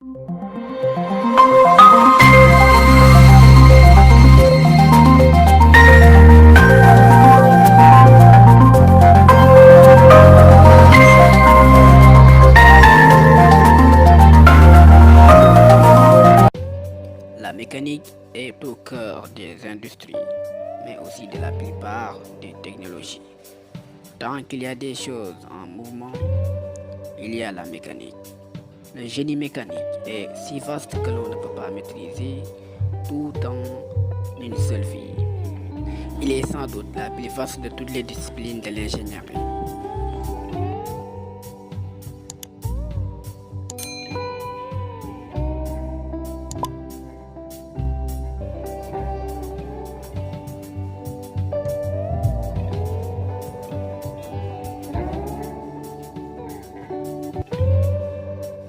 La mécanique est au cœur des industries, mais aussi de la plupart des technologies. Tant qu'il y a des choses en mouvement, il y a la mécanique. Le génie mécanique est si vaste que l'on ne peut pas maîtriser tout en une seule vie. Il est sans doute la plus vaste de toutes les disciplines de l'ingénierie.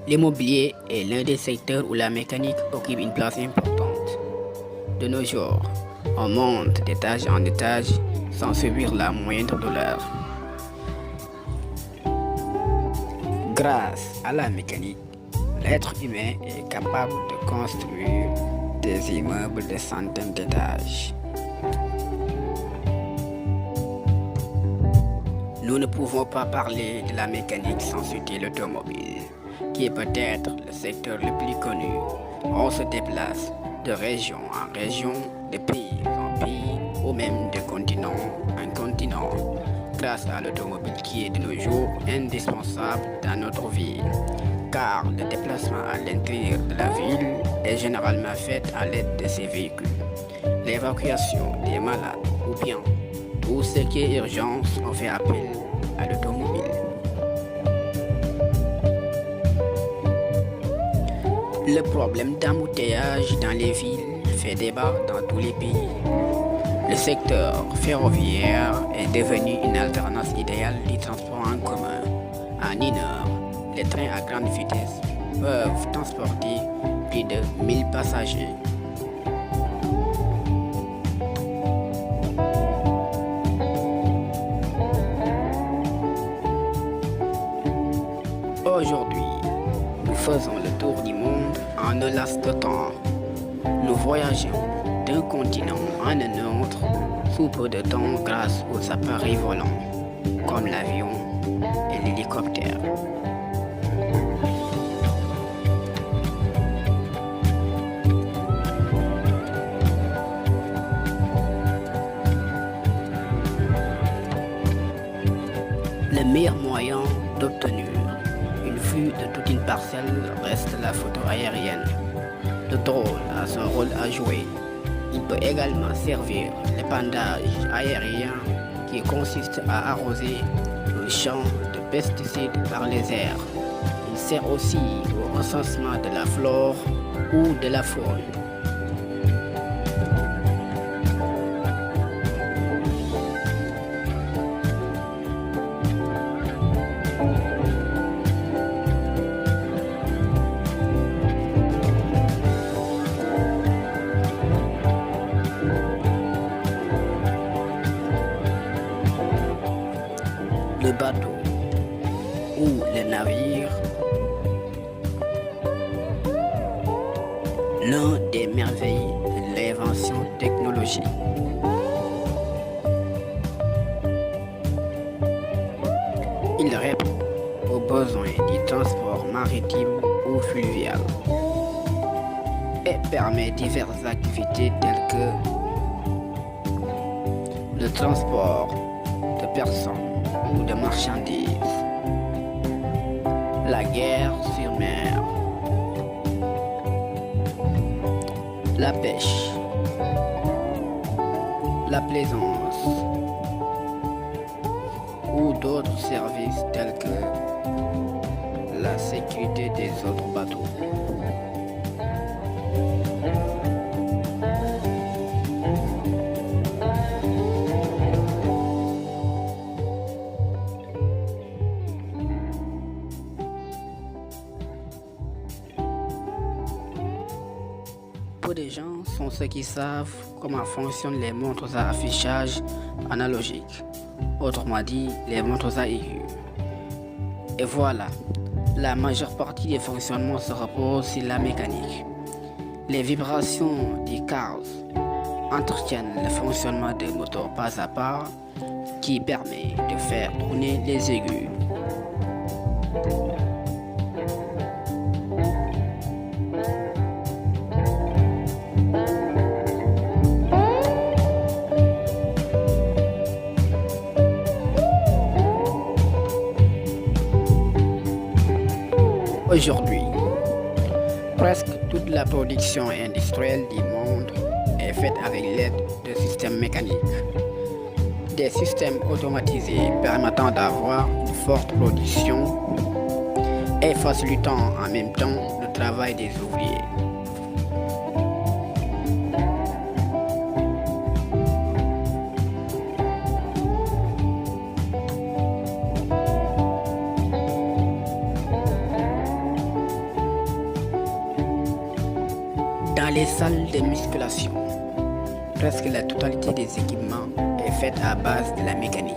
L'immobilier est l'un des secteurs où la mécanique occupe une place importante. De nos jours, on monte d'étage en étage sans subir la moindre douleur. Grâce à la mécanique, l'être humain est capable de construire des immeubles de centaines d'étages. Nous ne pouvons pas parler de la mécanique sans citer l'automobile, qui est peut-être le secteur le plus connu. On se déplace de région en région, de pays en pays, ou même de continent en continent, grâce à l'automobile qui est de nos jours indispensable dans notre vie. Car le déplacement à l'intérieur de la ville est généralement fait à l'aide de ces véhicules. L'évacuation des malades ou bien tout ce qui est urgence, on fait appel à l'automobile. Le problème d'embouteillage dans les villes fait débat dans tous les pays. Le secteur ferroviaire est devenu une alternance idéale du transport en commun. En une heure, les trains à grande vitesse peuvent transporter plus de 1000 passagers. Aujourd'hui, nous faisons le tour du monde en un laps de temps. Nous voyageons d'un continent en un autre sous peu de temps grâce aux appareils volants, comme l'avion et l'hélicoptère. Le meilleur moyen d'obtenir une vue de toute une parcelle reste la photo aérienne. Le drone a son rôle à jouer. Il peut également servir l'épandage aérien qui consiste à arroser un champ de pesticides par les airs. Il sert aussi au recensement de la flore ou de la faune. Le bateau ou le navire, l'un des merveilles de l'invention technologique. Il répond aux besoins du transport maritime ou fluvial et permet diverses activités telles que le transport de personnes ou de marchandises, la guerre sur mer, la pêche, la plaisance ou d'autres services tels que la sécurité des autres bateaux. Peu de gens sont ceux qui savent comment fonctionnent les montres à affichage analogique, autrement dit les montres à aiguille. Et voilà, La majeure partie des fonctionnements se repose sur la mécanique. Les vibrations des cars entretiennent le fonctionnement des moteurs pas à pas qui permet de faire tourner les aiguilles. Aujourd'hui, presque toute la production industrielle du monde est faite avec l'aide de systèmes mécaniques. Des systèmes automatisés permettant d'avoir une forte production et facilitant en même temps le travail des ouvriers. Dans les salles de musculation, presque la totalité des équipements est faite à base de la mécanique.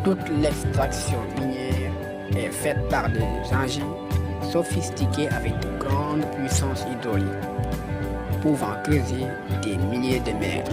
Toute l'extraction minière est faite par des engins sophistiqués avec de grandes puissances hydrauliques, pouvant creuser des milliers de mètres.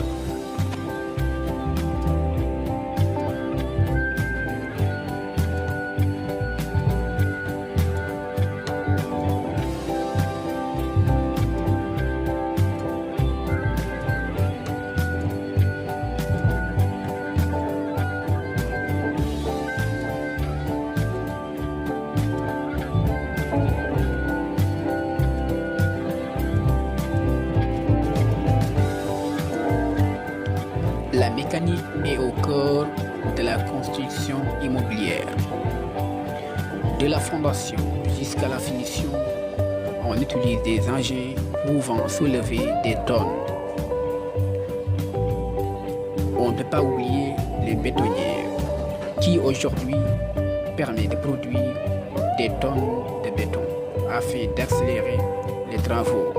La mécanique est au cœur de la construction immobilière. De la fondation jusqu'à la finition, on utilise des engins pouvant soulever des tonnes. On ne peut pas oublier les bétonnières qui aujourd'hui permettent de produire des tonnes de béton afin d'accélérer les travaux.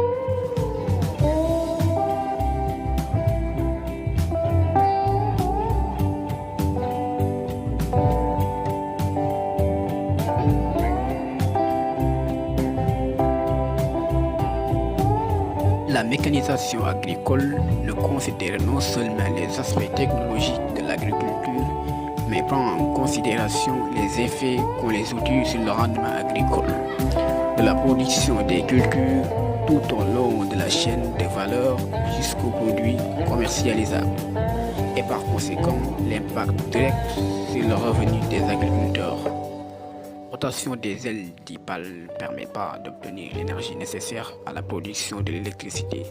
La mécanisation agricole ne considère non seulement les aspects technologiques de l'agriculture, mais prend en considération les effets qu'ont les outils sur le rendement agricole, de la production des cultures tout au long de la chaîne de valeur jusqu'aux produits commercialisables, et par conséquent l'impact direct sur le revenu des agriculteurs. Rotation des ailes du pal ne permet pas d'obtenir l'énergie nécessaire à la production de l'électricité.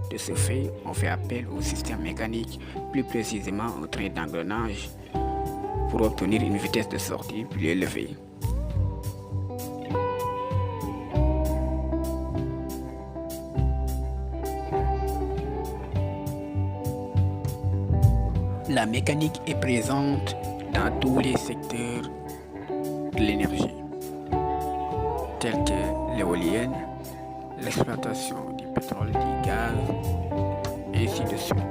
De ce fait, on fait appel au système mécanique, plus précisément au train d'engrenage, pour obtenir une vitesse de sortie plus élevée. La mécanique est présente dans tous les secteurs de l'énergie, tels que l'éolienne, l'exploitation du pétrole, du gaz, et ainsi de suite.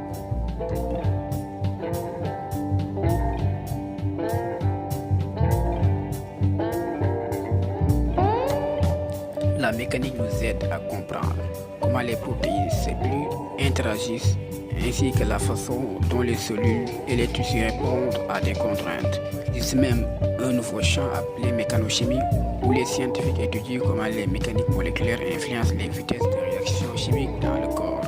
La mécanique nous aide à comprendre comment les protéines cellules interagissent ainsi que la façon dont les cellules et les tissus répondent à des contraintes. Il existe même un nouveau champ appelé mécanochimie où les scientifiques étudient comment les mécaniques moléculaires influencent les vitesses de réaction chimique dans le corps.